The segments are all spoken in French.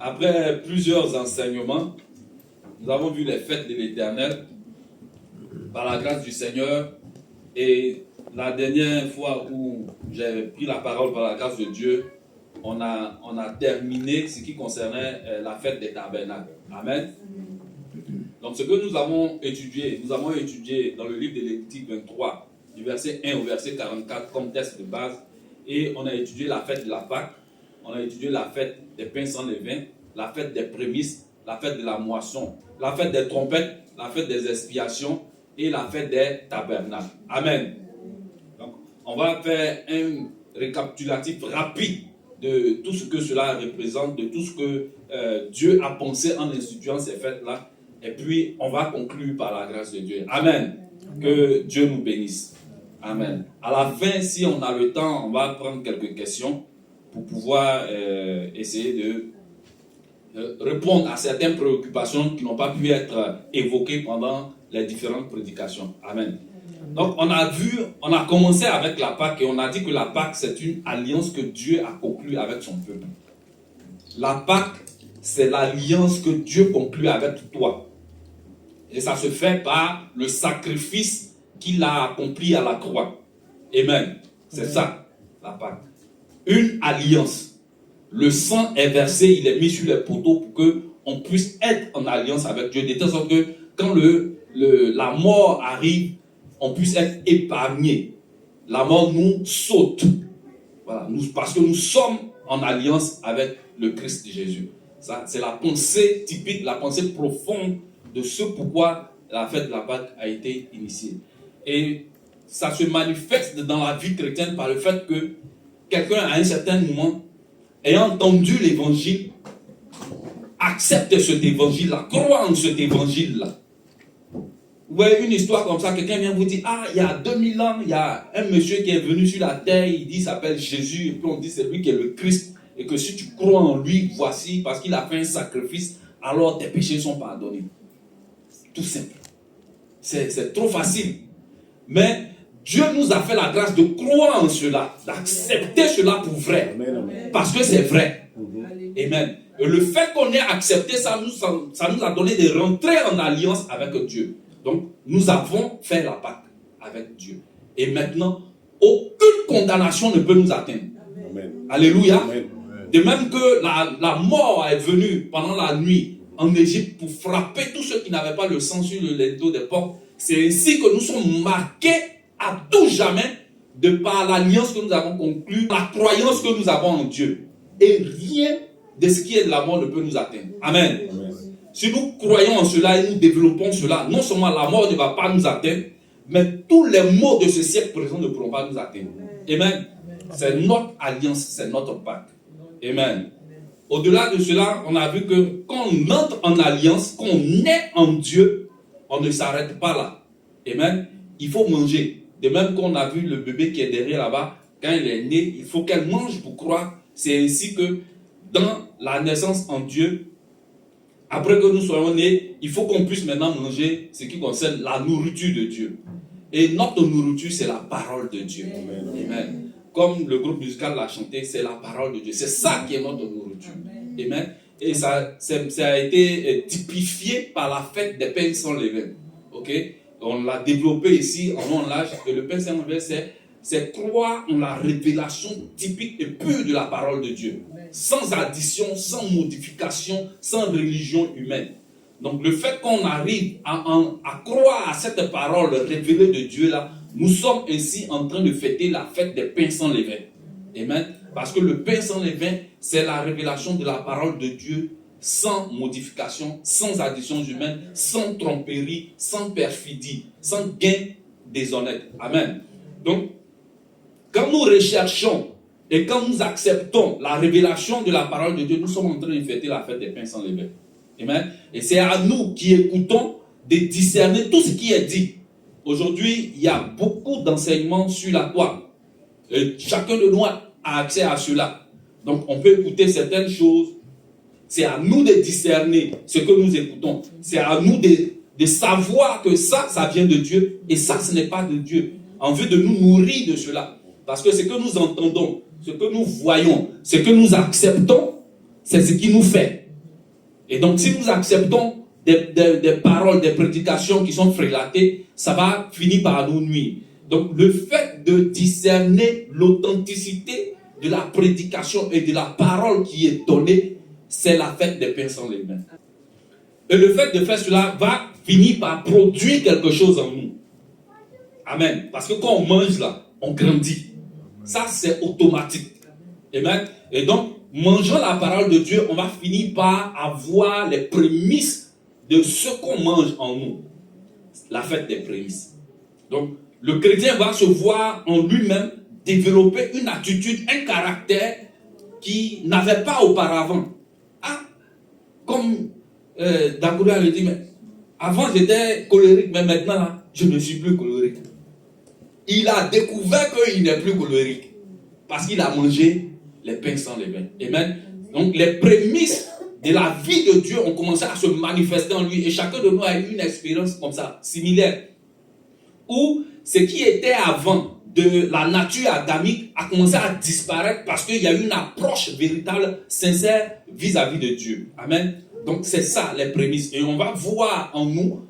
Après plusieurs enseignements, nous avons vu les fêtes de l'Éternel par la grâce du Seigneur. Et la dernière fois où j'ai pris la parole par la grâce de Dieu, on a terminé ce qui concernait la fête des tabernacles. Amen. Donc ce que nous avons étudié dans le livre de Lévitique 23, du verset 1 au verset 44 comme texte de base. Et on a étudié la fête de la Pâque, on a étudié la fête des pains sans levain, la fête des prémices, la fête de la moisson, la fête des trompettes, la fête des expiations et la fête des tabernacles. Amen. Donc, on va faire un récapitulatif rapide de tout ce que cela représente, de tout ce que Dieu a pensé en instituant ces fêtes-là. Et puis, on va conclure par la grâce de Dieu. Amen. Que Dieu nous bénisse. Amen. À la fin, si on a le temps, on va prendre quelques questions pour pouvoir essayer de répondre à certaines préoccupations qui n'ont pas pu être évoquées pendant les différentes prédications. Amen. Donc, on a commencé avec la Pâque et on a dit que la Pâque, c'est une alliance que Dieu a conclue avec son peuple. La Pâque, c'est l'alliance que Dieu conclut avec toi. Et ça se fait par le sacrifice qu'il a accompli à la croix. Amen. C'est ça, la Pâque. Une alliance. Le sang est versé, il est mis sur les poteaux pour qu'on puisse être en alliance avec Dieu. De telle sorte que quand la mort arrive, on puisse être épargné. La mort nous saute. Voilà, parce que nous sommes en alliance avec le Christ Jésus. Ça, c'est la pensée typique, la pensée profonde de ce pourquoi la fête de la Pâque a été initiée. Et ça se manifeste dans la vie chrétienne par le fait que quelqu'un, à un certain moment, ayant entendu l'évangile, accepte cet évangile-là, croit en cet évangile-là. Vous voyez une histoire comme ça, quelqu'un vient vous dire, ah, il y a 2000 ans, il y a un monsieur qui est venu sur la terre, il dit, il s'appelle Jésus, et puis on dit, c'est lui qui est le Christ, et que si tu crois en lui, voici, parce qu'il a fait un sacrifice, alors tes péchés sont pardonnés. Tout simple. C'est trop facile. Mais Dieu nous a fait la grâce de croire en cela, d'accepter cela pour vrai. Amen. Parce que c'est vrai. Amen. Et le fait qu'on ait accepté ça nous a donné de rentrer en alliance avec Dieu. Donc, nous avons fait la Pâque avec Dieu. Et maintenant, aucune condamnation ne peut nous atteindre. Amen. Alléluia. Amen. De même que la mort est venue pendant la nuit en Égypte pour frapper tous ceux qui n'avaient pas le sang sur le linteau des portes. C'est ainsi que nous sommes marqués à tout jamais de par l'alliance que nous avons conclue, la croyance que nous avons en Dieu. Et rien de ce qui est de la mort ne peut nous atteindre. Amen. Amen. Si nous croyons en cela et nous développons cela, non seulement la mort ne va pas nous atteindre, mais tous les maux de ce siècle présent ne pourront pas nous atteindre. Amen. C'est notre alliance, c'est notre Pâque. Amen. Au-delà de cela, on a vu que quand on entre en alliance, quand on est en Dieu, on ne s'arrête pas là. Amen. Il faut manger. De même qu'on a vu le bébé qui est derrière là-bas, quand il est né, il faut qu'elle mange pour croire. C'est ainsi que dans la naissance en Dieu, après que nous soyons nés, il faut qu'on puisse maintenant manger ce qui concerne la nourriture de Dieu. Et notre nourriture, c'est la parole de Dieu. Amen. Amen. Comme le groupe musical l'a chanté, c'est la parole de Dieu. C'est ça qui est notre nourriture. Amen. Et ça a été typifié par la fête des pains sans levain. Ok? On l'a développé ici en long large. Et le pain sans levain, c'est croire en la révélation typique et pure de la parole de Dieu. Sans addition, sans modification, sans religion humaine. Donc le fait qu'on arrive à croire à cette parole révélée de Dieu là, nous sommes ainsi en train de fêter la fête des pains sans levain. Amen. Parce que le pain sans levain, c'est la révélation de la parole de Dieu sans modification, sans addition humaine, sans tromperie, sans perfidie, sans gain déshonnête. Amen. Donc, quand nous recherchons et quand nous acceptons la révélation de la parole de Dieu, nous sommes en train de fêter la fête des pains sans levain. Amen. Et c'est à nous qui écoutons de discerner tout ce qui est dit. Aujourd'hui, il y a beaucoup d'enseignements sur la toile. Et chacun de nous a accès à cela. Donc, on peut écouter certaines choses. C'est à nous de discerner ce que nous écoutons. C'est à nous de savoir que ça vient de Dieu. Et ça, ce n'est pas de Dieu. En vue de nous nourrir de cela. Parce que ce que nous entendons, ce que nous voyons, ce que nous acceptons, c'est ce qui nous fait. Et donc, si nous acceptons des paroles, des prédications qui sont frélatées, ça va finir par nous nuire. Donc, le fait de discerner l'authenticité de la prédication et de la parole qui est donnée, c'est la fête des pains sans levain. Et le fait de faire cela va finir par produire quelque chose en nous. Amen. Parce que quand on mange là, on grandit. Ça, c'est automatique. Amen. Et donc, mangeant la parole de Dieu, on va finir par avoir les prémices de ce qu'on mange en nous. La fête des prémices. Donc, le chrétien va se voir en lui-même développer une attitude, un caractère qu'il n'avait pas auparavant. Ah, comme Dagoura le dit, mais avant j'étais colérique, mais maintenant là, je ne suis plus colérique. Il a découvert qu'il n'est plus colérique parce qu'il a mangé les pains sans levain. Amen. Donc les prémices de la vie de Dieu ont commencé à se manifester en lui et chacun de nous a eu une expérience comme ça, similaire, où ce qui était avant de la nature adamique a commencé à disparaître parce qu'il y a eu une approche véritable, sincère vis-à-vis de Dieu. Amen. Donc c'est ça les prémices. Et on va voir en nous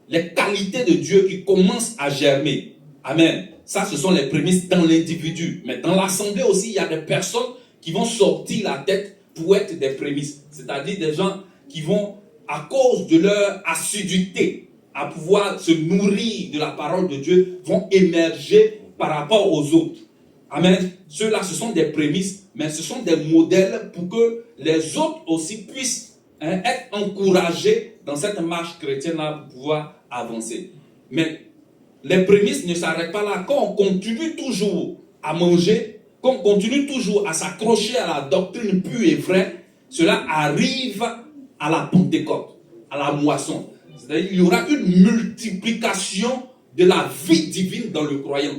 les qualités de Dieu qui commencent à germer. Amen. Ça, ce sont les prémices dans l'individu. Mais dans l'assemblée aussi, il y a des personnes qui vont sortir la tête pour être des prémices. C'est-à-dire des gens qui vont, à cause de leur assiduité à pouvoir se nourrir de la parole de Dieu, vont émerger par rapport aux autres. Amen. Ceux-là, ce sont des prémices, mais ce sont des modèles pour que les autres aussi puissent être encouragés dans cette marche chrétienne-là pour pouvoir avancer. Mais les prémices ne s'arrêtent pas là. Quand on continue toujours à manger, quand on continue toujours à s'accrocher à la doctrine pure et vraie, cela arrive à la Pentecôte, à la moisson. C'est-à-dire qu'il y aura une multiplication de la vie divine dans le croyant.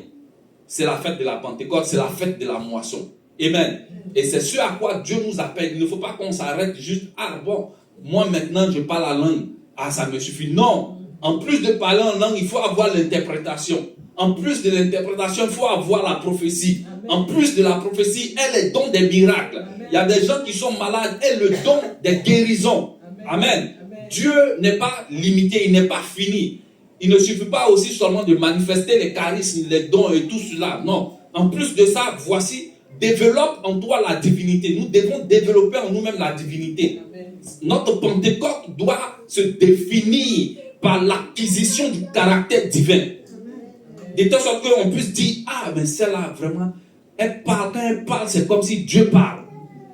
C'est la fête de la Pentecôte, c'est la fête de la moisson. Amen. Et c'est ce à quoi Dieu nous appelle. Il ne faut pas qu'on s'arrête juste, ah bon, moi maintenant je parle la langue, ah ça me suffit. Non. En plus de parler en langue, il faut avoir l'interprétation. En plus de l'interprétation, il faut avoir la prophétie. Amen. En plus de la prophétie, elle est don des miracles. Amen. Il y a des gens qui sont malades, elle est le don des guérisons. Amen. Amen. Amen. Dieu n'est pas limité, il n'est pas fini. Il ne suffit pas aussi seulement de manifester les charismes, les dons et tout cela. Non. En plus de ça, voici, développe en toi la divinité. Nous devons développer en nous-mêmes la divinité. Amen. Notre Pentecôte doit se définir par l'acquisition du caractère divin. De telle sorte qu'on puisse dire, ah, mais celle-là, vraiment, elle parle, quand elle parle, c'est comme si Dieu parle.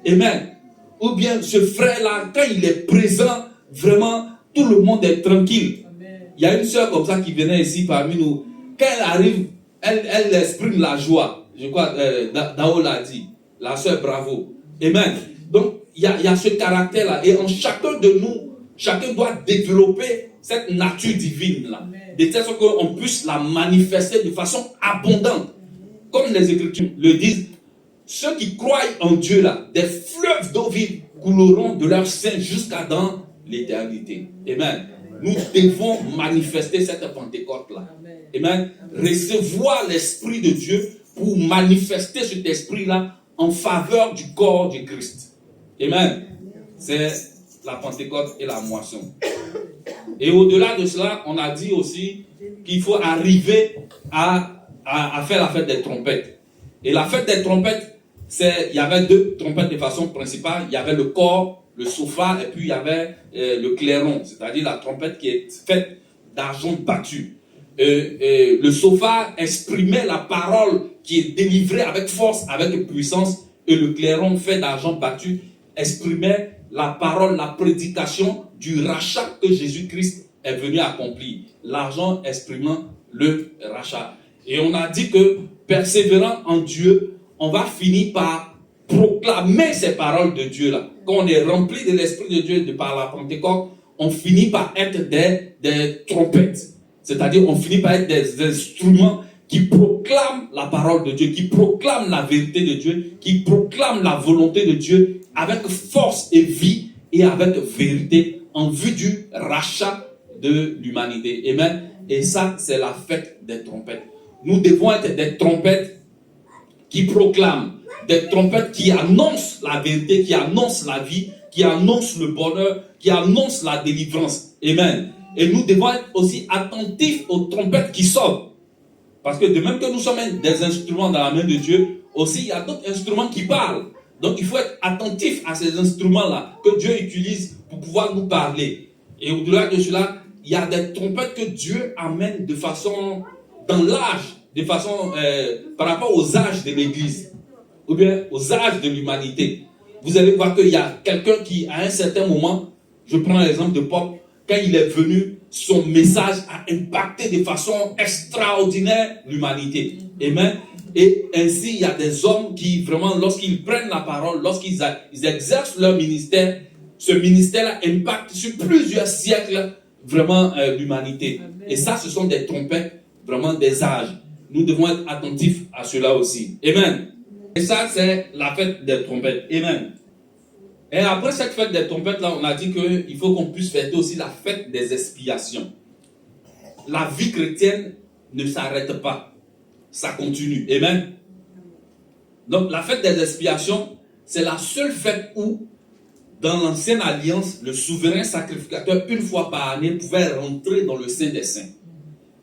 Amen. Ou bien ce frère-là, quand il est présent, vraiment, tout le monde est tranquille. Amen. Il y a une sœur comme ça qui venait ici parmi nous. Quand elle arrive, elle exprime la joie. Je crois, Dao l'a dit. La sœur, bravo. Amen. Donc, il y a ce caractère-là. Et en chacun de nous, chacun doit développer cette nature divine-là. De telle sorte qu'on puisse la manifester de façon abondante. Comme les Écritures le disent, ceux qui croient en Dieu, là, des fleuves d'eau vive couleront de leur sein jusqu'à dans l'éternité. Amen. Nous devons manifester cette Pentecôte-là. Amen. Recevoir l'Esprit de Dieu pour manifester cet Esprit-là en faveur du corps du Christ. Amen. C'est la Pentecôte et la moisson. Et au-delà de cela, on a dit aussi qu'il faut arriver à faire la fête des trompettes. Et la fête des trompettes, il y avait deux trompettes de façon principale. Il y avait le corps, le sofa, et puis il y avait le clairon, c'est-à-dire la trompette qui est faite d'argent battu. Le sofa exprimait la parole qui est délivrée avec force, avec puissance, et le clairon fait d'argent battu exprimait la parole, la prédication du rachat que Jésus-Christ est venu accomplir. L'argent exprimant le rachat. Et on a dit que, persévérant en Dieu, on va finir par proclamer ces paroles de Dieu là. Quand on est rempli de l'Esprit de Dieu par la Pentecôte, on finit par être des trompettes. C'est-à-dire, on finit par être des instruments qui proclament la parole de Dieu, qui proclament la vérité de Dieu, qui proclament la volonté de Dieu avec force et vie et avec vérité en vue du rachat de l'humanité. Amen. Et ça, c'est la fête des trompettes. Nous devons être des trompettes qui proclament, des trompettes qui annoncent la vérité, qui annoncent la vie, qui annonce le bonheur, qui annonce la délivrance. Amen. Et nous devons être aussi attentifs aux trompettes qui sonnent. Parce que de même que nous sommes des instruments dans la main de Dieu, aussi il y a d'autres instruments qui parlent. Donc il faut être attentif à ces instruments-là que Dieu utilise pour pouvoir nous parler. Et au-delà de cela, il y a des trompettes que Dieu amène de façon, dans l'âge, de façon, par rapport aux âges de l'Église, ou bien aux âges de l'humanité. Vous allez voir qu'il y a quelqu'un qui, à un certain moment, je prends l'exemple de Pop, quand il est venu, son message a impacté de façon extraordinaire l'humanité. Amen. Et ainsi, il y a des hommes qui, vraiment, lorsqu'ils prennent la parole, lorsqu'ils exercent leur ministère, ce ministère-là impacte sur plusieurs siècles, vraiment, l'humanité. Et ça, ce sont des trompettes, vraiment des âges. Nous devons être attentifs à cela aussi. Amen. Et ça, c'est la fête des trompettes. Amen. Et après cette fête des trompettes, là, on a dit qu'il faut qu'on puisse fêter aussi la fête des expiations. La vie chrétienne ne s'arrête pas. Ça continue. Amen. Donc, la fête des expiations, c'est la seule fête où, dans l'ancienne alliance, le souverain sacrificateur, une fois par année, pouvait rentrer dans le Saint des Saints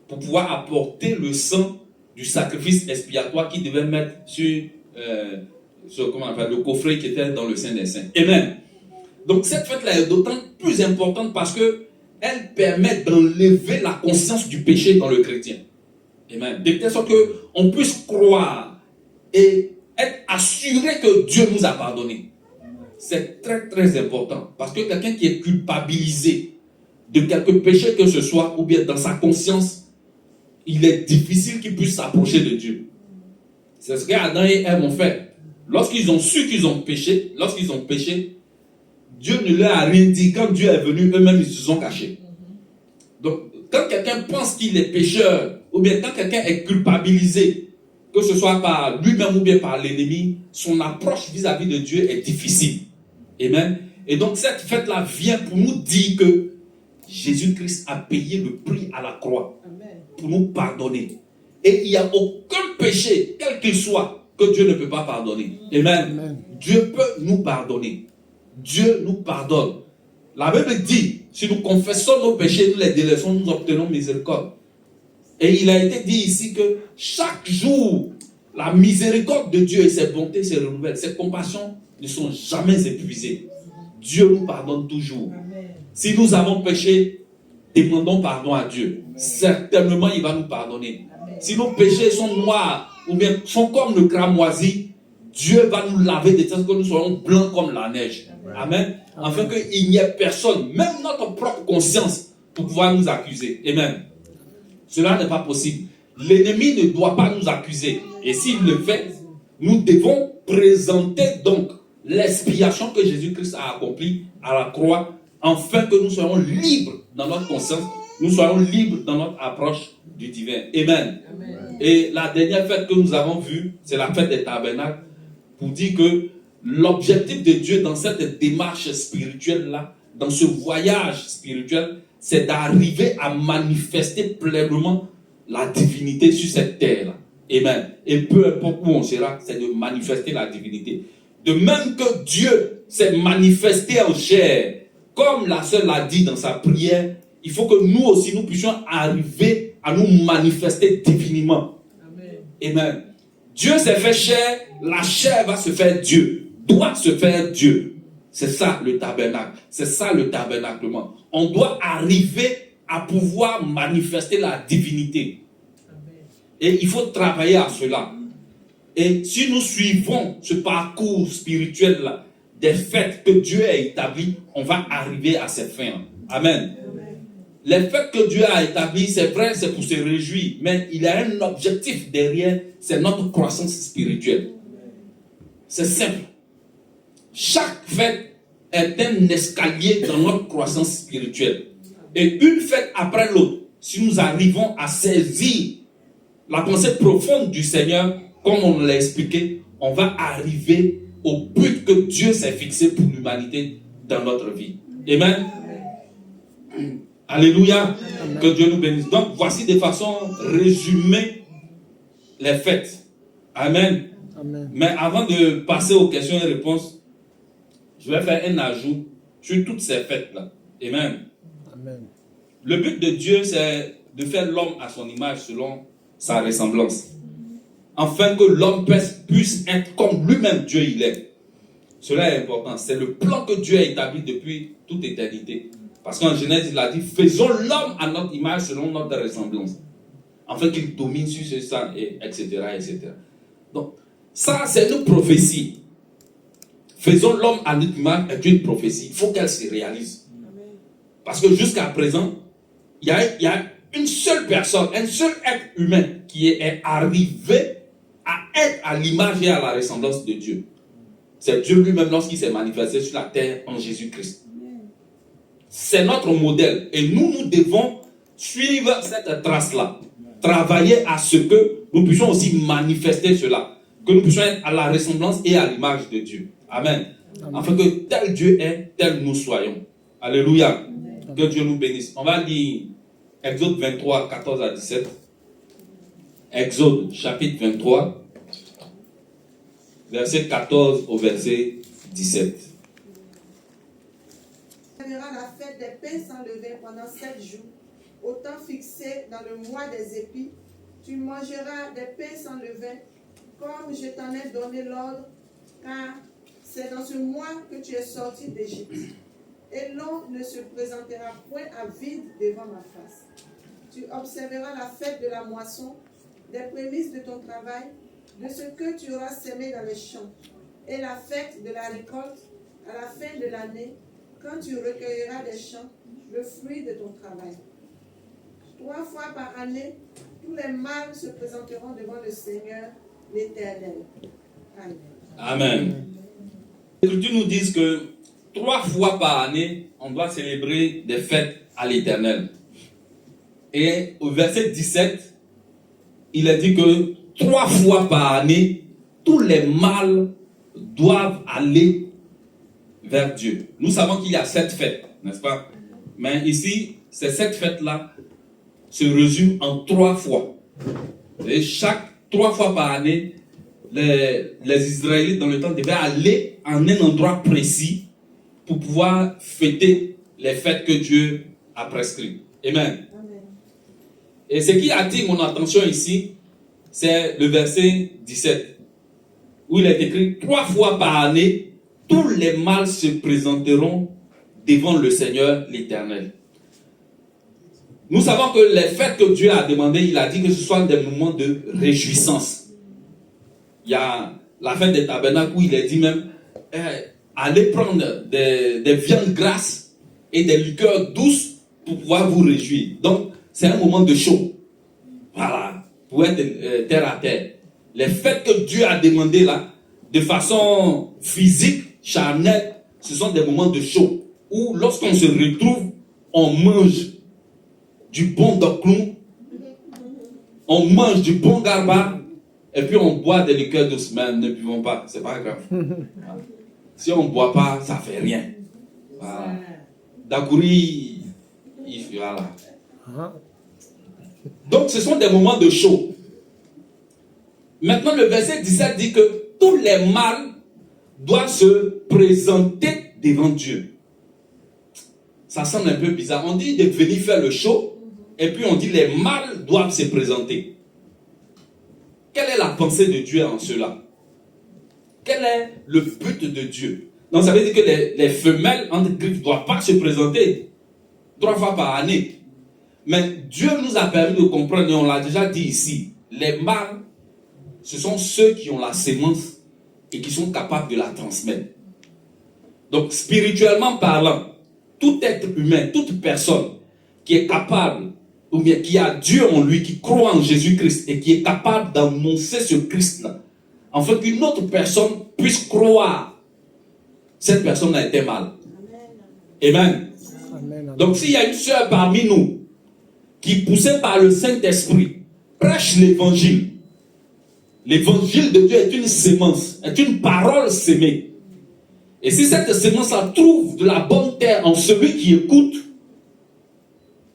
pour pouvoir apporter le sang du sacrifice expiatoire qu'il devait mettre sur le coffret qui était dans le Saint des Saints. Amen. Donc cette fête-là est d'autant plus importante parce que elle permet d'enlever la conscience du péché dans le chrétien. Amen. De telle sorte qu'on puisse croire et être assuré que Dieu nous a pardonné. C'est très très important parce que quelqu'un qui est culpabilisé de quelque péché que ce soit ou bien dans sa conscience, il est difficile qu'il puisse s'approcher de Dieu. C'est ce qu'Adam et Ève ont fait. Lorsqu'ils ont su qu'ils ont péché, Dieu ne leur a rien dit. Quand Dieu est venu, eux-mêmes ils se sont cachés. Donc, quand quelqu'un pense qu'il est pécheur, ou bien quand quelqu'un est culpabilisé, que ce soit par lui-même ou bien par l'ennemi, son approche vis-à-vis de Dieu est difficile. Amen. Et donc, cette fête-là vient pour nous dire que Jésus-Christ a payé le prix à la croix pour nous pardonner. Et il n'y a aucun péché, quel qu'il soit, que Dieu ne peut pas pardonner. Amen. Amen. Dieu peut nous pardonner. Dieu nous pardonne. La Bible dit, si nous confessons nos péchés, nous les délaissons, nous obtenons miséricorde. Et il a été dit ici que chaque jour, la miséricorde de Dieu et ses bontés se renouvellent. Ses compassions ne sont jamais épuisées. Dieu nous pardonne toujours. Amen. Si nous avons péché, demandons pardon à Dieu. Certainement, il va nous pardonner. Amen. Si nos péchés sont noirs ou bien sont comme le cramoisi, Dieu va nous laver de telle sorte que nous soyons blancs comme la neige. Amen. Afin qu'il n'y ait personne, même notre propre conscience, pour pouvoir nous accuser. Amen. Cela n'est pas possible. L'ennemi ne doit pas nous accuser. Et s'il le fait, nous devons présenter donc l'expiation que Jésus-Christ a accomplie à la croix, afin que nous soyons libres dans notre conscience, nous soyons libres dans notre approche du divin. Amen. Amen. Et la dernière fête que nous avons vue, c'est la fête des tabernacles, pour dire que l'objectif de Dieu dans cette démarche spirituelle-là, dans ce voyage spirituel, c'est d'arriver à manifester pleinement la divinité sur cette terre-là. Amen. Et peu importe où on sera, c'est de manifester la divinité. De même que Dieu s'est manifesté en chair, comme la sœur l'a dit dans sa prière, il faut que nous aussi, nous puissions arriver à nous manifester divinement. Amen. Amen. Dieu s'est fait chair, la chair va se faire Dieu, doit se faire Dieu. C'est ça le tabernacle, c'est ça le tabernaclement. On doit arriver à pouvoir manifester la divinité. Amen. Et il faut travailler à cela. Et si nous suivons ce parcours spirituel-là, des fêtes que Dieu a établies, on va arriver à ces fins. Amen. Amen. Les fêtes que Dieu a établies, c'est vrai, c'est pour se réjouir, mais il y a un objectif derrière, c'est notre croissance spirituelle. C'est simple. Chaque fête est un escalier dans notre croissance spirituelle. Et une fête après l'autre, si nous arrivons à saisir la pensée profonde du Seigneur, comme on l'a expliqué, on va arriver au but que Dieu s'est fixé pour l'humanité dans notre vie. Amen. Alléluia. Amen. Que Dieu nous bénisse. Donc, voici de façon résumée les fêtes. Amen. Amen. Mais avant de passer aux questions et réponses, je vais faire un ajout sur toutes ces fêtes-là. Amen. Amen. Le but de Dieu, c'est de faire l'homme à son image selon sa ressemblance. Afin que l'homme puisse être comme lui-même Dieu il est. Cela est important. C'est le plan que Dieu a établi depuis toute éternité. Parce qu'en Genèse, il a dit, faisons l'homme à notre image selon notre ressemblance. Afin qu'il domine sur ce sang, etc., etc. Donc, ça, c'est une prophétie. Faisons l'homme à notre image est une prophétie. Il faut qu'elle se réalise. Parce que jusqu'à présent, il y a une seule personne, un seul être humain qui est arrivé à être à l'image et à la ressemblance de Dieu. C'est Dieu lui-même lorsqu'il s'est manifesté sur la terre en Jésus-Christ. C'est notre modèle. Et nous devons suivre cette trace-là. Travailler à ce que nous puissions aussi manifester cela. Que nous puissions être à la ressemblance et à l'image de Dieu. Amen. Afin que tel Dieu est, tel nous soyons. Alléluia. Que Dieu nous bénisse. On va lire Exode 23, 14 à 17. Exode chapitre 23, verset 14 au verset 17. Tu célébreras la fête des pains sans levain pendant 7 jours. Au temps fixé dans le mois des épis, tu mangeras des pains sans levain, comme je t'en ai donné l'ordre, car c'est dans ce mois que tu es sorti d'Égypte. Et l'on ne se présentera point à vide devant ma face. Tu observeras la fête de la moisson, des prémices de ton travail, de ce que tu auras sémé dans les champs, et la fête de la récolte à la fin de l'année, quand tu recueilleras des champs le fruit de ton travail. 3 fois par année, tous les mâles se présenteront devant le Seigneur, l'Éternel. Amen. Amen. Les Écritures nous disent que 3 fois par année, on doit célébrer des fêtes à l'Éternel. Et au verset 17, il est dit que 3 fois par année, tous les mâles doivent aller vers Dieu. Nous savons qu'il y a 7 fêtes, n'est-ce pas? Mais ici, ces 7 fêtes-là se résument en 3 fois. Et chaque 3 fois par année, les Israélites dans le temps devaient aller en un endroit précis pour pouvoir fêter les fêtes que Dieu a prescrites. Amen. Amen. Et ce qui attire mon attention ici, c'est le verset 17, où il est écrit 3 fois par année, tous les mâles se présenteront devant le Seigneur l'Éternel. Nous savons que les fêtes que Dieu a demandées, il a dit que ce soient des moments de réjouissance. Il y a la fête des tabernacles où il est dit même, allez prendre des viandes grasses et des liqueurs douces pour pouvoir vous réjouir. Donc, c'est un moment de chaud. Voilà, pour être terre à terre. Les fêtes que Dieu a demandées là, de façon physique, charnelle, ce sont des moments de chaud. Où lorsqu'on se retrouve, on mange du bon doclon, on mange du bon garba, et puis on boit des liqueurs douces. Mais ne buvons pas, c'est pas grave. Si on ne boit pas, ça fait rien. Voilà. Dagouri, voilà. Donc ce sont des moments de chaud. Maintenant le verset 17 dit que tous les mâles doivent se présenter devant Dieu. Ça semble un peu bizarre. On dit de venir faire le show, et puis on dit les mâles doivent se présenter. Quelle est la pensée de Dieu en cela? Quel est le but de Dieu? Donc ça veut dire que les femelles entre griffes ne doivent pas se présenter 3 fois par année. Mais Dieu nous a permis de comprendre, et on l'a déjà dit ici, les mâles, ce sont ceux qui ont la sémence et qui sont capables de la transmettre. Donc spirituellement parlant, tout être humain, toute personne qui est capable, ou bien qui a Dieu en lui, qui croit en Jésus-Christ et qui est capable d'annoncer ce Christ-là, afin qu'une autre personne puisse croire, cette personne a été mal. Amen. Amen. Donc s'il y a une sœur parmi nous qui, poussée par le Saint-Esprit, prêche l'évangile, l'évangile de Dieu est une sémence, est une parole sémée. Et si cette sémence-là trouve de la bonne terre en celui qui écoute,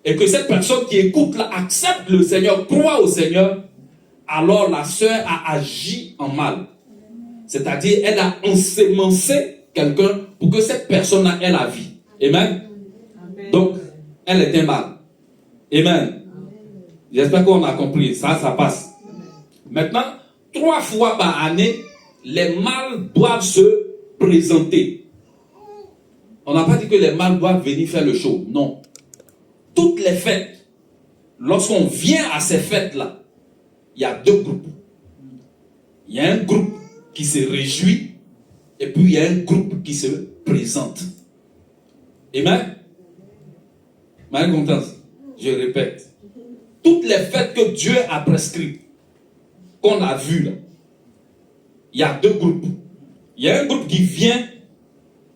et que cette personne qui écoute là, accepte le Seigneur, croit au Seigneur, alors la sœur a agi en mal. C'est-à-dire, elle a ensémencé quelqu'un pour que cette personne-là ait la vie. Amen. Donc, elle était mal. Amen. J'espère qu'on a compris. Ça passe. Maintenant, 3 fois par année, les mâles doivent se présenter. On n'a pas dit que les mâles doivent venir faire le show. Non. Toutes les fêtes, lorsqu'on vient à ces fêtes-là, il y a 2 groupes. Il y a un groupe qui se réjouit et puis il y a un groupe qui se présente. Amen. Marie Constance, je répète. Toutes les fêtes que Dieu a prescrites, qu'on a vues là, il y a 2 groupes. Il y a un groupe qui vient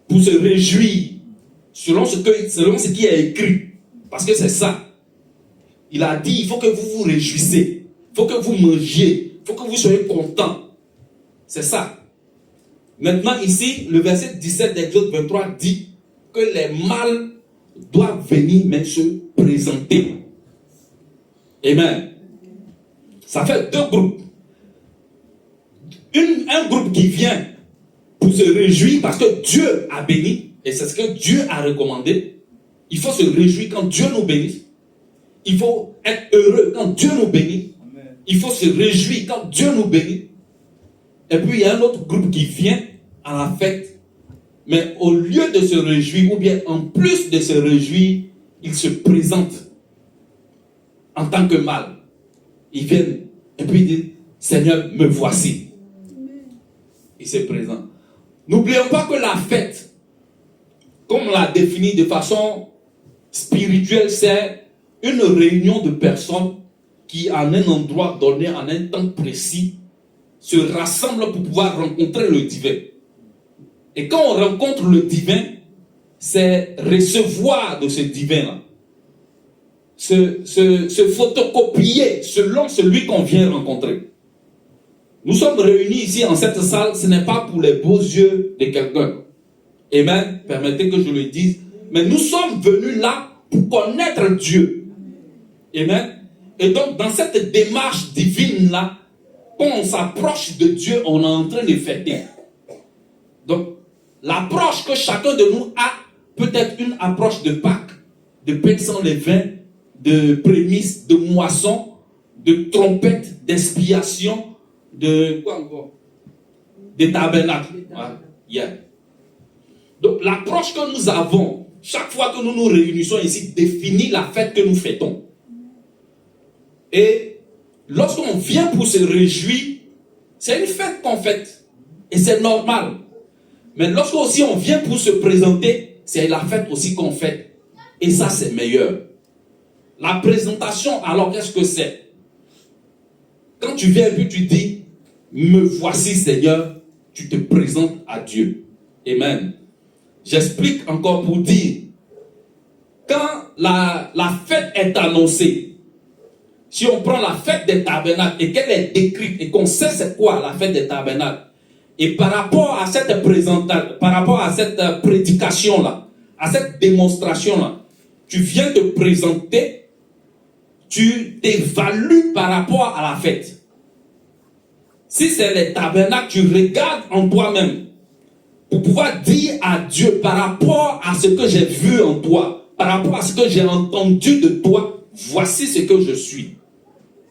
pour se réjouir selon ce qui est écrit. Parce que c'est ça. Il a dit, il faut que vous vous réjouissez. Il faut que vous mangiez. Il faut que vous soyez contents. C'est ça. Maintenant ici, le verset 17 d'Exode 23 dit que les mâles doivent venir mais se présenter. Amen. Ça fait 2 groupes. Un groupe qui vient pour se réjouir parce que Dieu a béni, et c'est ce que Dieu a recommandé. Il faut se réjouir quand Dieu nous bénit. Il faut être heureux quand Dieu nous bénit. Amen. Il faut se réjouir quand Dieu nous bénit. Et puis il y a un autre groupe qui vient à la fête, mais au lieu de se réjouir, ou bien en plus de se réjouir, ils se présentent en tant que mâle. Ils viennent et puis ils disent, Seigneur, me voici. Ils se présentent. N'oublions pas que la fête, comme on l'a défini de façon spirituelle, c'est une réunion de personnes qui, en un endroit donné, en un temps précis, se rassemblent pour pouvoir rencontrer le divin. Et quand on rencontre le divin, c'est recevoir de ce divin-là. Se photocopier selon celui qu'on vient rencontrer. Nous sommes réunis ici en cette salle, ce n'est pas pour les beaux yeux de quelqu'un. Amen. Permettez que je le dise. Mais nous sommes venus là pour connaître Dieu. Amen. Et donc, dans cette démarche divine-là, quand on s'approche de Dieu, on est en train de fêter. Donc, l'approche que chacun de nous a peut être une approche de Pâques, de pain sans levain, de prémices, de moisson, de trompette, d'expiation, de quoi encore? Des tabernacles. Yeah. Donc, l'approche que nous avons, chaque fois que nous nous réunissons ici, définit la fête que nous fêtons. Et lorsqu'on vient pour se réjouir, c'est une fête qu'on fête. Et c'est normal. Mais lorsque aussi on vient pour se présenter, c'est la fête aussi qu'on fête. Et ça, c'est meilleur. La présentation, alors qu'est-ce que c'est? Quand tu viens et puis tu dis, me voici Seigneur, tu te présentes à Dieu. Amen. J'explique encore pour dire, quand la fête est annoncée, si on prend la fête des tabernacles et qu'elle est décrite et qu'on sait c'est quoi la fête des tabernacles, et par rapport à cette présentation, par rapport à cette prédication-là, à cette démonstration-là, tu viens te présenter, tu t'évalues par rapport à la fête. Si c'est les tabernacles, tu regardes en toi-même pour pouvoir dire à Dieu par rapport à ce que j'ai vu en toi, par rapport à ce que j'ai entendu de toi, voici ce que je suis.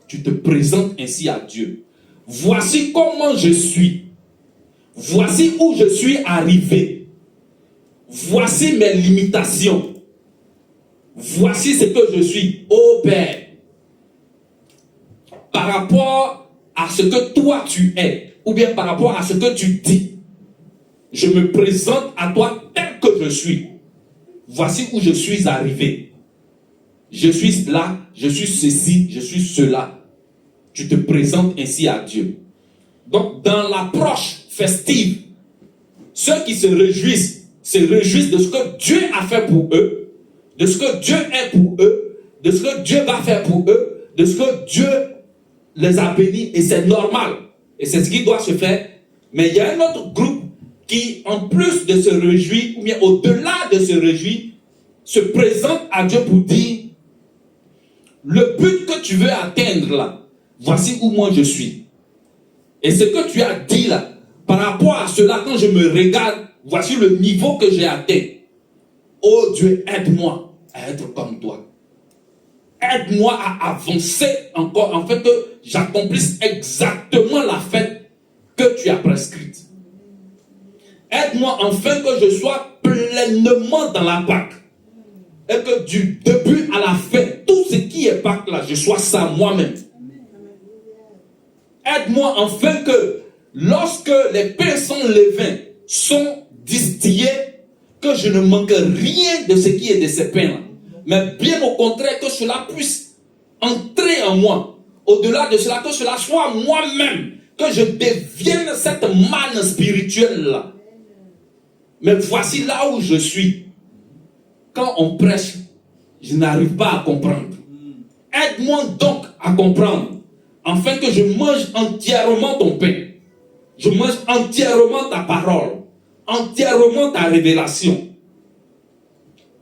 Tu te présentes ainsi à Dieu. Voici comment je suis. Voici où je suis arrivé. Voici mes limitations. Voici ce que je suis, ô Père. Par rapport à ce que toi tu es, ou bien par rapport à ce que tu dis, je me présente à toi tel que je suis. Voici où je suis arrivé. Je suis là, je suis ceci, je suis cela. Tu te présentes ainsi à Dieu. Donc, dans l'approche festive, ceux qui se réjouissent de ce que Dieu a fait pour eux, de ce que Dieu est pour eux, de ce que Dieu va faire pour eux, de ce que Dieu les a bénis, et c'est normal. Et c'est ce qui doit se faire. Mais il y a un autre groupe qui, en plus de se réjouir, ou bien au-delà de se réjouir, se présente à Dieu pour dire, le but que tu veux atteindre là, voici où moi je suis. Et ce que tu as dit là, par rapport à cela, quand je me regarde, voici le niveau que j'ai atteint. Oh Dieu, aide-moi à être comme toi. Aide-moi à avancer encore, afin que j'accomplisse exactement la fête que tu as prescrite. Aide-moi enfin que je sois pleinement dans la Pâque. Et que du début à la fin, tout ce qui est Pâque là, je sois ça moi-même. Aide-moi enfin que lorsque les pains sans levain sont distillés, que je ne manque rien de ce qui est de ces pains-là. Mais bien au contraire, que cela puisse entrer en moi. Au-delà de cela, que cela soit moi-même, que je devienne cette manne spirituelle-là. Mais voici là où je suis. Quand on prêche, je n'arrive pas à comprendre. Aide-moi donc à comprendre, afin que je mange entièrement ton pain. Je mange entièrement ta parole, entièrement ta révélation.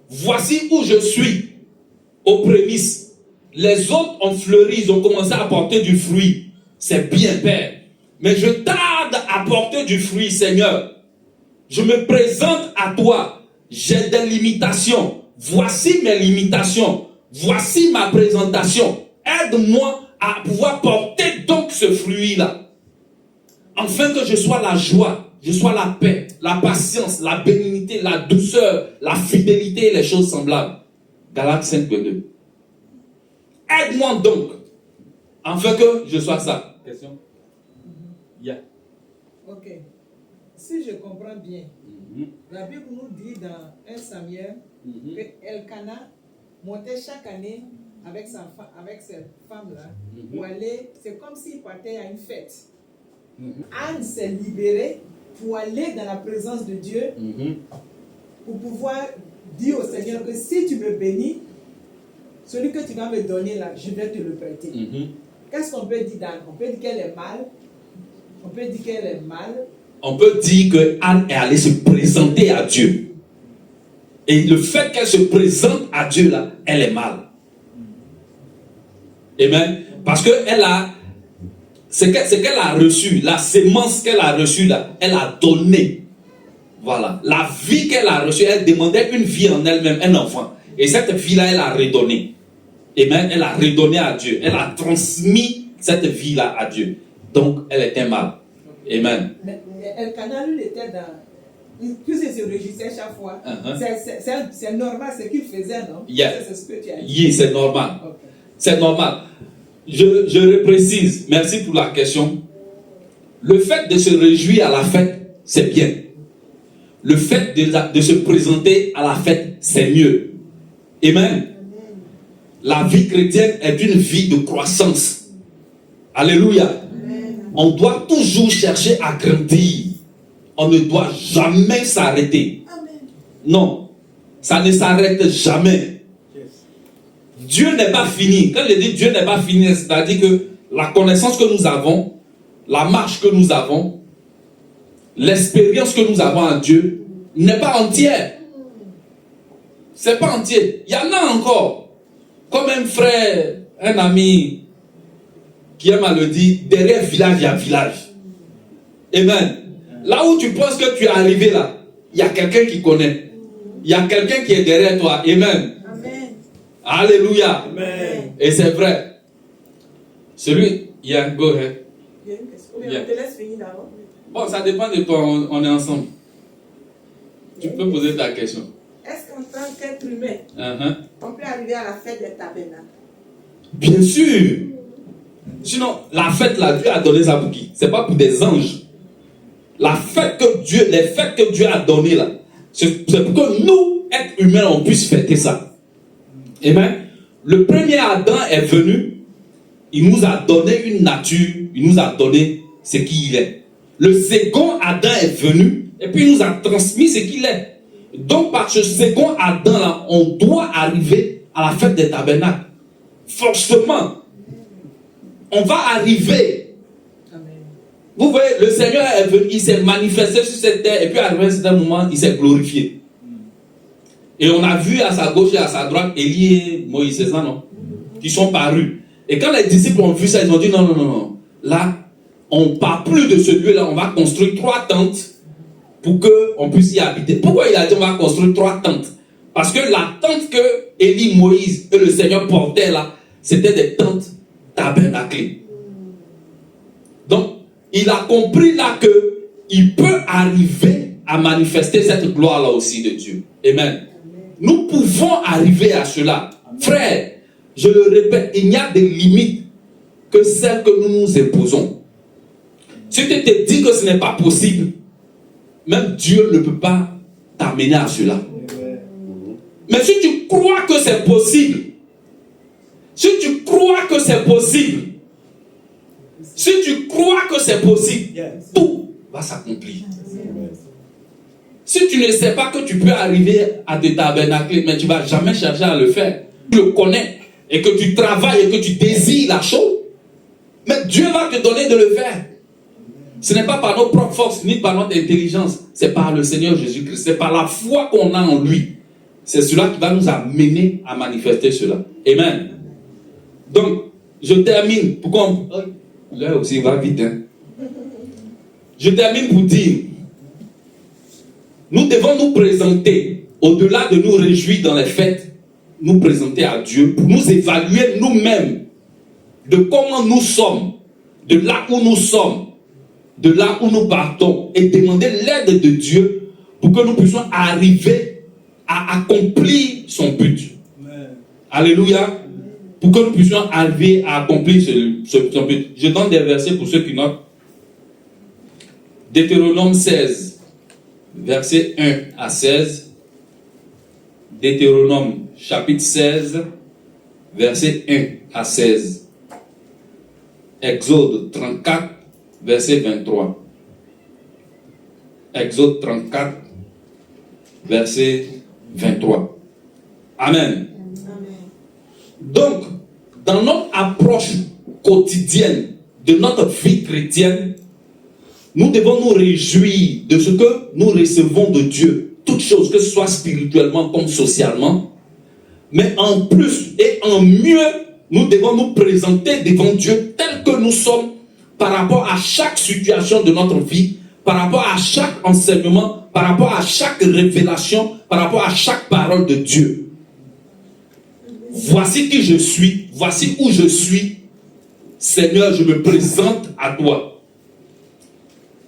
Voici où je suis, aux prémices. Les autres ont fleuri, ils ont commencé à porter du fruit. C'est bien, Père. Mais je tarde à porter du fruit, Seigneur. Je me présente à toi. J'ai des limitations. Voici mes limitations. Voici ma présentation. Aide-moi à pouvoir porter donc ce fruit-là. Afin que je sois la joie, je sois la paix, la patience, la bénignité, la douceur, la fidélité et les choses semblables. Galates 5:2. Aide-moi donc, afin que je sois ça. Question? Yeah. Ok. Si je comprends bien, la Bible nous dit dans 1 Samuel que Elkanah montait chaque année avec cette femme-là pour aller, c'est comme s'il partait à une fête. Anne s'est libérée pour aller dans la présence de Dieu pour pouvoir dire au Seigneur que si tu me bénis, celui que tu vas me donner là, je vais te le prêter. Qu'est-ce qu'on peut dire d'Anne? On peut dire qu'elle est mal. On peut dire qu'elle est mal. On peut dire que Anne est allée se présenter à Dieu. Et le fait qu'elle se présente à Dieu là, elle est mal. Amen. Parce que elle a, ce qu'elle a reçu, la sémence qu'elle a reçue là, elle a donné. Voilà. La vie qu'elle a reçue, elle demandait une vie en elle-même, un enfant. Et cette vie-là, elle a redonné. Amen. Elle a redonné à Dieu. Elle a transmis cette vie-là à Dieu. Donc, elle était mal. Amen. Elkanah, lui, était dans... Puisqu'il se réjouissait chaque fois. C'est normal ce qu'il faisait, non? Yeah. C'est ce que tu as dit. Oui, c'est normal. Okay. C'est normal. Je reprécise. Merci pour la question. Le fait de se réjouir à la fête, c'est bien. Le fait de se présenter à la fête, c'est mieux. Amen. La vie chrétienne est une vie de croissance. Alléluia. On doit toujours chercher à grandir. On ne doit jamais s'arrêter. Non, ça ne s'arrête jamais. Dieu n'est pas fini. Quand je dis Dieu n'est pas fini, c'est-à-dire que la connaissance que nous avons, la marche que nous avons, l'expérience que nous avons en Dieu n'est pas entière. C'est pas entier. Il y en a encore. Comme un frère, un ami qui aime à le dire, derrière village, il y a village. Amen. Là où tu penses que tu es arrivé là, il y a quelqu'un qui connaît. Il y a quelqu'un qui est derrière toi. Amen. Amen. Alléluia. Amen. Et c'est vrai. Celui, il y a go ahead. Il y a une question. Oui, Yeah. on te laisse finir d'abord. Bon, ça dépend de toi, on est ensemble. Tu peux poser ta question. Est-ce qu'en tant qu'être humain, on peut arriver à la fête des tabernacles? Bien sûr. Sinon, la fête là, Dieu a donné ça pour qui? C'est pas pour des anges. La fête que Dieu, les fêtes que Dieu a données là, c'est pour que nous, êtres humains, on puisse fêter ça. Amen. Le premier Adam est venu, il nous a donné une nature, il nous a donné ce qu'il est. Le second Adam est venu, et puis il nous a transmis ce qu'il est. Donc par ce second Adam là, on doit arriver à la fête des tabernacles. Forcément. On va arriver. Amen. Vous voyez, le Seigneur est venu, il s'est manifesté sur cette terre, et puis arrivé à un certain moment, il s'est glorifié. Et on a vu à sa gauche et à sa droite Élie et Moïse, c'est ça, non? Qui sont parus. Et quand les disciples ont vu ça, ils ont dit non. Là, on ne part plus de ce lieu-là, on va construire 3 tentes pour qu'on puisse y habiter. Pourquoi il a dit on va construire 3 tentes? Parce que la tente que Élie, Moïse et le Seigneur portaient là, c'était des tentes tabernaclées. Donc, il a compris là qu'il peut arriver à manifester cette gloire là aussi de Dieu. Amen. Nous pouvons arriver à cela. Frère, je le répète, il n'y a des limites que celles que nous nous imposons. Si tu te dis que ce n'est pas possible, même Dieu ne peut pas t'amener à cela. Mais si tu crois que c'est possible, si tu crois que c'est possible, si tu crois que c'est possible, tout va s'accomplir. Si tu ne sais pas que tu peux arriver à te tabernacler, mais tu ne vas jamais chercher à le faire, tu le connais et que tu travailles et que tu désires la chose, mais Dieu va te donner de le faire. Ce n'est pas par nos propres forces ni par notre intelligence, c'est par le Seigneur Jésus-Christ, c'est par la foi qu'on a en lui. C'est cela qui va nous amener à manifester cela. Amen. Donc, je termine. Pourquoi là aussi, il va vite. Hein? Je termine pour dire, nous devons nous présenter, au-delà de nous réjouir dans les fêtes, nous présenter à Dieu pour nous évaluer nous-mêmes de comment nous sommes, de là où nous sommes, de là où nous partons et demander l'aide de Dieu pour que nous puissions arriver à accomplir son but. Amen. Alléluia. Amen. Pour que nous puissions arriver à accomplir son but. Je donne des versets pour ceux qui notent. Deutéronome 16, versets 1 à 16. Deutéronome chapitre 16, versets 1 à 16. Exode 34, verset 23. Exode 34, verset 23. Amen. Amen. Donc, dans notre approche quotidienne de notre vie chrétienne, nous devons nous réjouir de ce que nous recevons de Dieu, toutes choses, que ce soit spirituellement comme socialement, mais en plus et en mieux, nous devons nous présenter devant Dieu tel que nous sommes par rapport à chaque situation de notre vie, par rapport à chaque enseignement, par rapport à chaque révélation, par rapport à chaque parole de Dieu. Voici qui je suis, voici où je suis. Seigneur, je me présente à toi.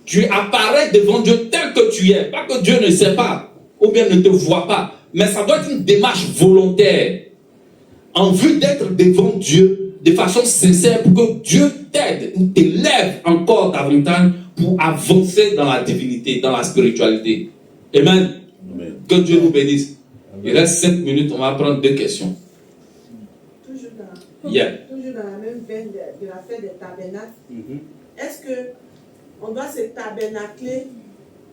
Tu apparais devant Dieu tel que tu es. Pas que Dieu ne sait pas, ou bien ne te voit pas, mais ça doit être une démarche volontaire, en vue d'être devant Dieu de façon sincère, pour que Dieu t'aide ou t'élève encore davantage pour avancer dans la divinité, dans la spiritualité. Amen. Amen. Que Dieu nous bénisse. Amen. Il reste 5 minutes, on va prendre 2 questions. Toujours dans la même veine de la fête des tabernacles. Est-ce que on doit se tabernacler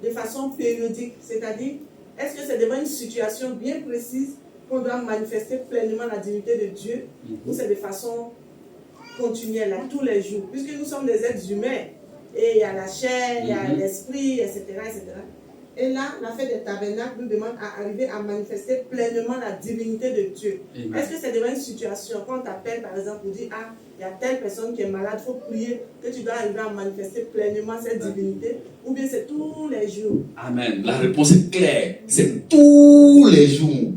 de façon périodique? C'est-à-dire, est-ce que c'est devant une situation bien précise qu'on doit manifester pleinement la divinité de Dieu, ou c'est de façon continuelle, là, tous les jours? Puisque nous sommes des êtres humains, et il y a la chair, il y a l'esprit, etc., etc. Et là, la fête des tabernacles nous demande à arriver à manifester pleinement la divinité de Dieu. Amen. Est-ce que c'est devant une situation, quand on t'appelle par exemple pour dire, ah, il y a telle personne qui est malade, il faut prier, que tu dois arriver à manifester pleinement cette divinité, ou bien c'est tous les jours? Amen. La réponse est claire. C'est tous les jours.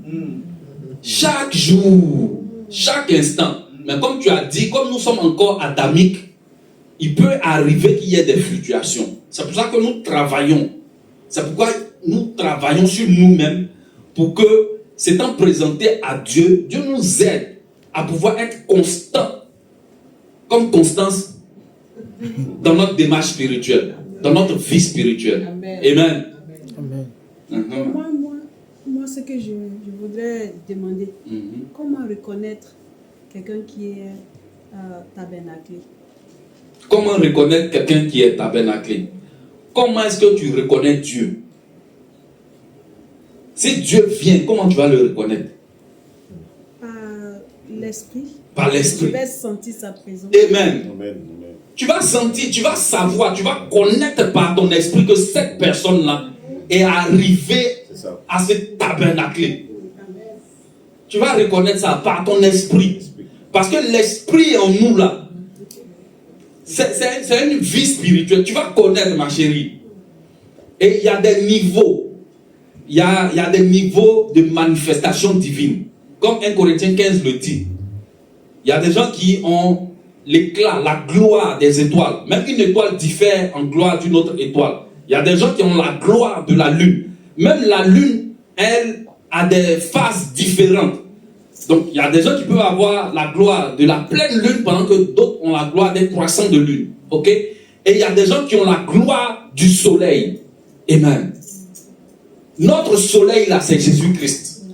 Chaque jour, chaque instant. Mais comme tu as dit, comme nous sommes encore adamiques, il peut arriver qu'il y ait des fluctuations. C'est pour ça que nous travaillons. C'est pourquoi nous travaillons sur nous-mêmes, pour que, s'étant présenté à Dieu, Dieu nous aide à pouvoir être constant, comme Constance, dans notre démarche spirituelle, dans notre vie spirituelle. Amen. Amen. Amen. Moi, ce que je voudrais demander, comment reconnaître quelqu'un qui est tabernaclé? Comment reconnaître quelqu'un qui est tabernaclé? Comment est-ce que tu reconnais Dieu? Si Dieu vient, comment tu vas le reconnaître? Par l'esprit. Par l'esprit. Tu vas sentir sa présence. Amen. Amen. Tu vas sentir, tu vas savoir, tu vas connaître par ton esprit que cette personne-là est arrivée à se tabernacler. Tu vas reconnaître ça par ton esprit. Parce que l'esprit en nous là, c'est une vie spirituelle. Tu vas connaître, ma chérie. Et il y a des niveaux. Il y a des niveaux de manifestation divine. Comme 1 Corinthiens 15 le dit. Il y a des gens qui ont l'éclat, la gloire des étoiles. Même une étoile diffère en gloire d'une autre étoile. Il y a des gens qui ont la gloire de la lune. Même la lune, elle, a des phases différentes. Donc, il y a des gens qui peuvent avoir la gloire de la pleine lune pendant que d'autres ont la gloire des croissants de lune. Ok? Et il y a des gens qui ont la gloire du soleil. Amen. Notre soleil, là, c'est Jésus-Christ.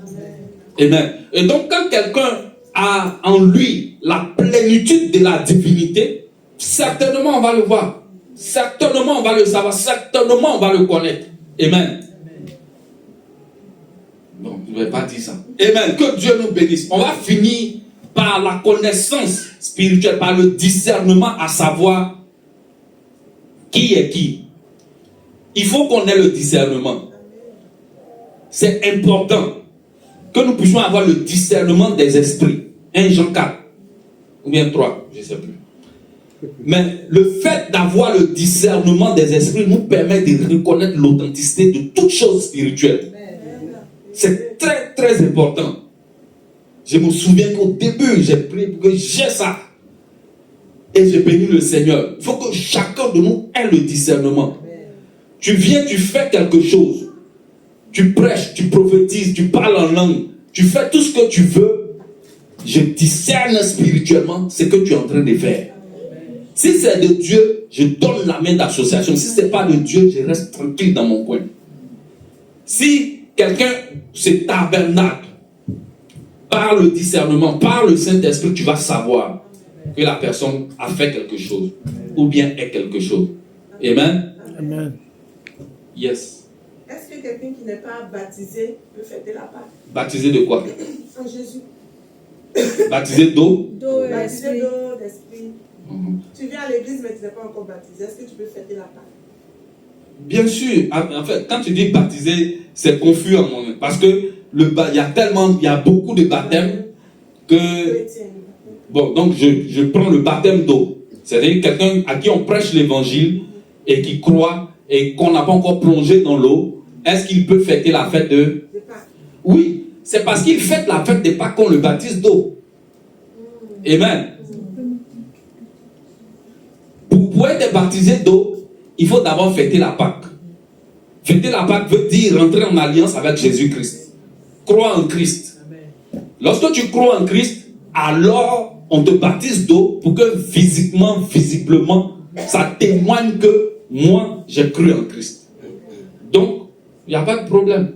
Amen. Et donc, quand quelqu'un a en lui la plénitude de la divinité, certainement on va le voir. Certainement on va le savoir. Certainement on va le connaître. Amen. Bon, je ne vais pas dire ça. Amen. Que Dieu nous bénisse. On va finir par la connaissance spirituelle, par le discernement, à savoir qui est qui. Il faut qu'on ait le discernement. C'est important que nous puissions avoir le discernement des esprits. 1 Jean 4 ou bien 3, je ne sais plus. Mais le fait d'avoir le discernement des esprits nous permet de reconnaître l'authenticité de toute chose spirituelle. C'est très très important. Je me souviens qu'au début, j'ai prié pour que j'ai ça. Et j'ai béni le Seigneur. Il faut que chacun de nous ait le discernement. Tu viens, tu fais quelque chose. Tu prêches, tu prophétises, tu parles en langue. Tu fais tout ce que tu veux. Je discerne spirituellement ce que tu es en train de faire. Si c'est de Dieu, je donne la main d'association. Si ce n'est pas de Dieu, je reste tranquille dans mon coin. Si quelqu'un se tabernacle par le discernement, par le Saint-Esprit, tu vas savoir que la personne a fait quelque chose ou bien est quelque chose. Amen. Amen. Yes. Est-ce que quelqu'un qui n'est pas baptisé peut fêter la Pâque? Baptisé de quoi? En Jésus. Baptisé d'eau? Baptisé d'eau, d'esprit. Tu viens à l'église mais tu n'es pas encore baptisé. Est-ce que tu peux fêter la Pâque? Bien sûr. En fait, quand tu dis baptisé, c'est confus en moi. Parce que il y a beaucoup de baptêmes que... Bon, donc je prends le baptême d'eau. C'est-à-dire quelqu'un à qui on prêche l'évangile et qui croit et qu'on n'a pas encore plongé dans l'eau. Est-ce qu'il peut fêter la fête de Pâques? Oui, c'est parce qu'il fête la fête de Pâques qu'on le baptise d'eau. Amen. Pour être baptisé d'eau, il faut d'abord fêter la Pâque. Fêter la Pâque veut dire rentrer en alliance avec Jésus-Christ. Croire en Christ. Lorsque tu crois en Christ, alors on te baptise d'eau pour que visiblement, ça témoigne que moi, j'ai cru en Christ. Donc, il n'y a pas de problème.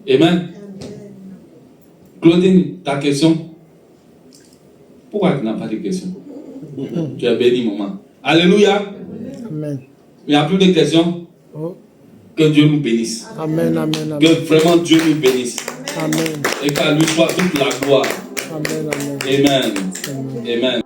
Amen. Claudine, ta question? Pourquoi tu n'as pas de question? Tu es béni, maman. Alléluia. Amen. Il n'y a plus de questions? Oh. Que Dieu nous bénisse. Amen, amen, amen. Que vraiment Dieu nous bénisse. Amen. Et qu'à lui soit toute la gloire. Amen, amen. Amen. Amen.